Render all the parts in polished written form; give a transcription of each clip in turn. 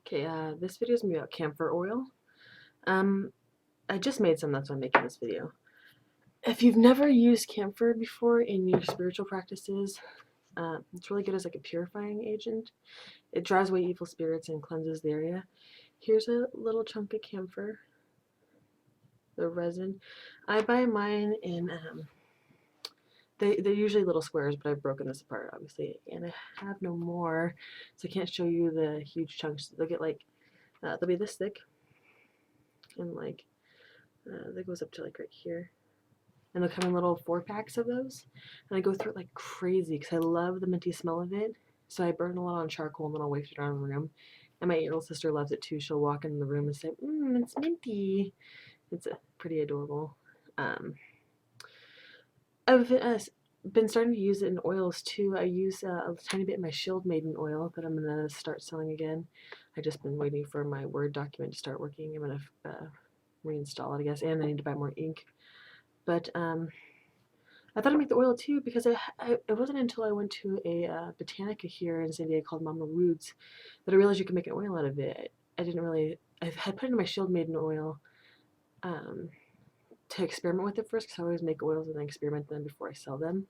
Okay, this video is gonna be about camphor oil. Um, I just made some, that's why I'm making this video. If you've never used camphor before in your spiritual practices, it's really good as like a purifying agent. It drives away evil spirits and cleanses the area. Here's a little chunk of camphor, the resin. I buy mine in, they're usually little squares, but I've broken this apart, obviously, and I have no more, so I can't show you the huge chunks. They'll get like, they'll be this thick, and like, that goes up to like right here. And they'll come in little 4-packs of those. And I go through it like crazy because I love the minty smell of it. So I burn a lot on charcoal and then I'll waft it around the room. And my 8-year-old sister loves it too. She'll walk in the room and say, it's minty. It's pretty adorable. I've been starting to use it in oils too. I use a tiny bit in my Shield Maiden oil that I'm going to start selling again. I've just been waiting for my Word document to start working. I'm going to reinstall it, I guess, and I need to buy more ink. But I thought I'd make the oil too because it wasn't until I went to a botanica here in San Diego called Mama Roots that I realized you could make an oil out of it. I didn't really, I had put it in my Shield Maiden oil to experiment with it first because I always make oils and then experiment them before I sell them.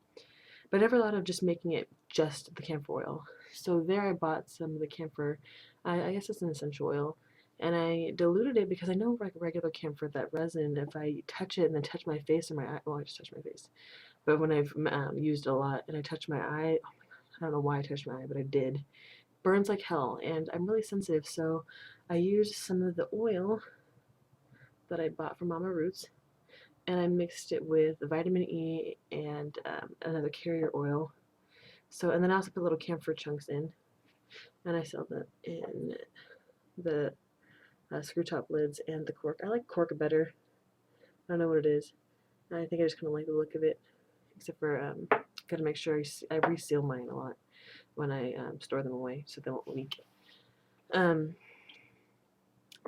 But I never thought of just making it just the camphor oil. So there I bought some of the camphor, I guess it's an essential oil, and I diluted it because I know like regular camphor, that resin, if I touch it and then touch my face or my eye, well I just touch my face, but when I've used it a lot and I touch my eye, oh my god, I don't know why I touched my eye, but I did. Burns like hell, and I'm really sensitive, so I used some of the oil that I bought from Mama Roots, and I mixed it with vitamin E and another carrier oil. So, and then I also put little camphor chunks in, and I sell them in the screw top lids and the cork. I like cork better. I don't know what it is. I think I just kind of like the look of it, except for gotta make sure I reseal mine a lot when I store them away so they won't leak.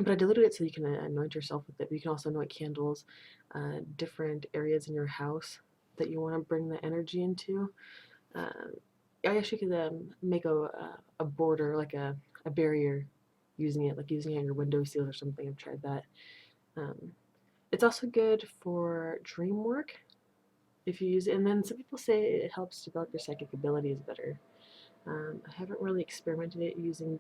But I diluted it so you can anoint yourself with it. But you can also anoint candles, different areas in your house that you want to bring the energy into. I actually could make a border, like a barrier, using it, like using it on your window seals or something. I've tried that. It's also good for dream work if you use it. And then some people say it helps develop your psychic abilities better. I haven't really experimented it using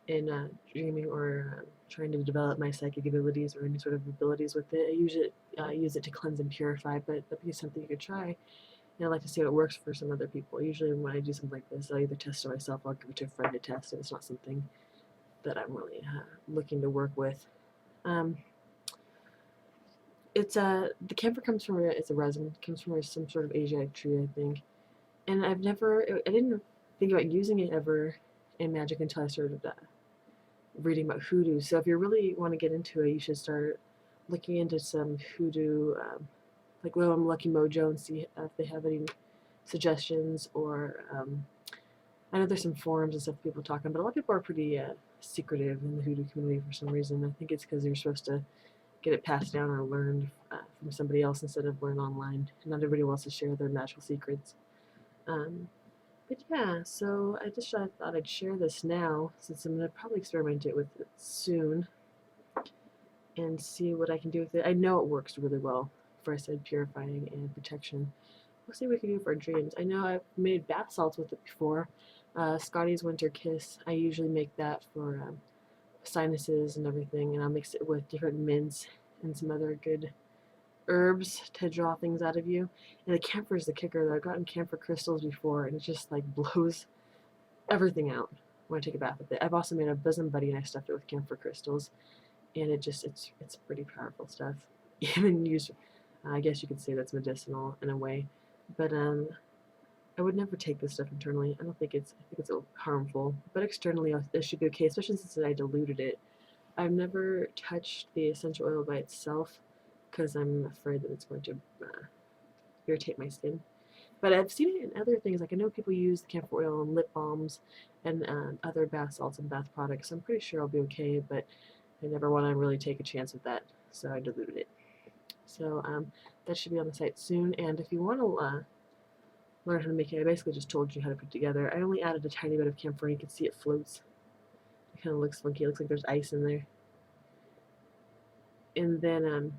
in dreaming or trying to develop my psychic abilities or any sort of abilities with it. I usually use it to cleanse and purify, but that'd be something you could try. And I like to see how it works for some other people. Usually when I do something like this, I'll either test it myself or I'll give it to a friend to test if it's not something that I'm really looking to work with. It's the camphor comes from it's a resin. It comes from some sort of Asiatic tree, I think. And I didn't think about using it ever in magic until I started reading about HooDoo. So if you really want to get into it, you should start looking into some HooDoo, like Lucky Mojo, and see if they have any suggestions. Or I know there's some forums and stuff people talking, but a lot of people are pretty secretive in the HooDoo community for some reason. I think it's because you're supposed to get it passed down or learned from somebody else instead of learn online. Not everybody wants to share their magical secrets. But yeah, so I just thought I'd share this now, since I'm going to probably experiment it with it soon and see what I can do with it. I know it works really well for, I said, purifying and protection. We'll see what we can do for our dreams. I know I've made bath salts with it before. Scotty's Winter Kiss, I usually make that for sinuses and everything, and I'll mix it with different mints and some other good herbs to draw things out of you. And the camphor is the kicker, though. I've gotten camphor crystals before, and it just like blows everything out when I take a bath with it. I've also made a bosom buddy and I stuffed it with camphor crystals, and it's pretty powerful stuff. Even used, I guess you could say that's medicinal in a way, but I would never take this stuff internally. I think it's harmful, but externally it should be okay, especially since I diluted it. I've never touched the essential oil by itself because I'm afraid that it's going to irritate my skin. But I've seen it in other things. Like I know people use the camphor oil in lip balms and other bath salts and bath products. So I'm pretty sure I'll be okay, but I never want to really take a chance with that, so I diluted it. So that should be on the site soon. And if you want to learn how to make it, I basically just told you how to put it together. I only added a tiny bit of camphor, and you can see it floats. kind of looks funky. It looks like there's ice in there. And then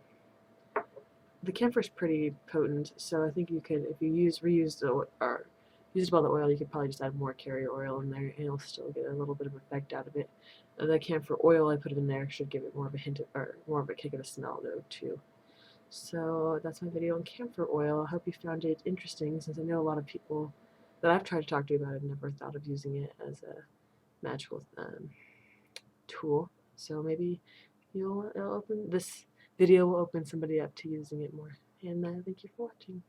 the camphor is pretty potent, so I think you could, if you reuse the or used all the oil, you could probably just add more carrier oil in there, and you'll still get a little bit of effect out of it. The camphor oil I put in there should give it more of a hint of, or more of a kick of a smell though too. So that's my video on camphor oil. I hope you found it interesting, since I know a lot of people that I've tried to talk to about it never thought of using it as a magical tool. So maybe it'll open, this video will open somebody up to using it more. And thank you for watching.